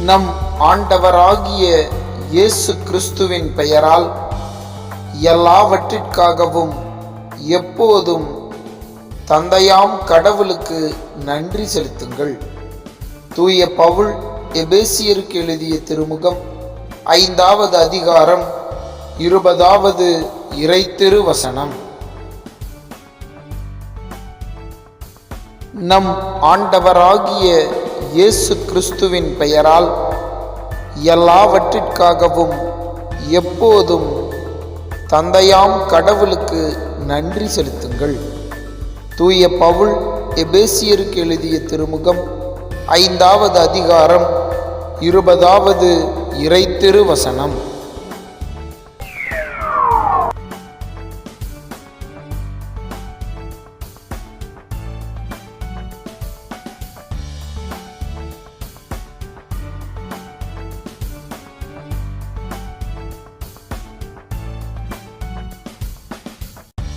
நம் ஆண்டவராகிய இயேசு கிறிஸ்துவின் பெயரால் எல்லாவற்றிற்காகவும் எப்போதும் தந்தையாம் கடவுளுக்கு நன்றி செலுத்துங்கள். தூய பவுல் எபேசியருக்கு எழுதிய திருமுகம் 5வது அதிகாரம் 20வது இறைத்திருவசனம். நம் ஆண்டவராகிய இயேசு கிறிஸ்துவின் பெயரால் எல்லாவற்றிற்காகவும் எப்போதும் தந்தையாம் கடவுளுக்கு நன்றி செலுத்துங்கள். தூய பவுல் எபேசியருக்கு எழுதிய திருமுகம் 5வது அதிகாரம் 20வது இறைத்திருவசனம்.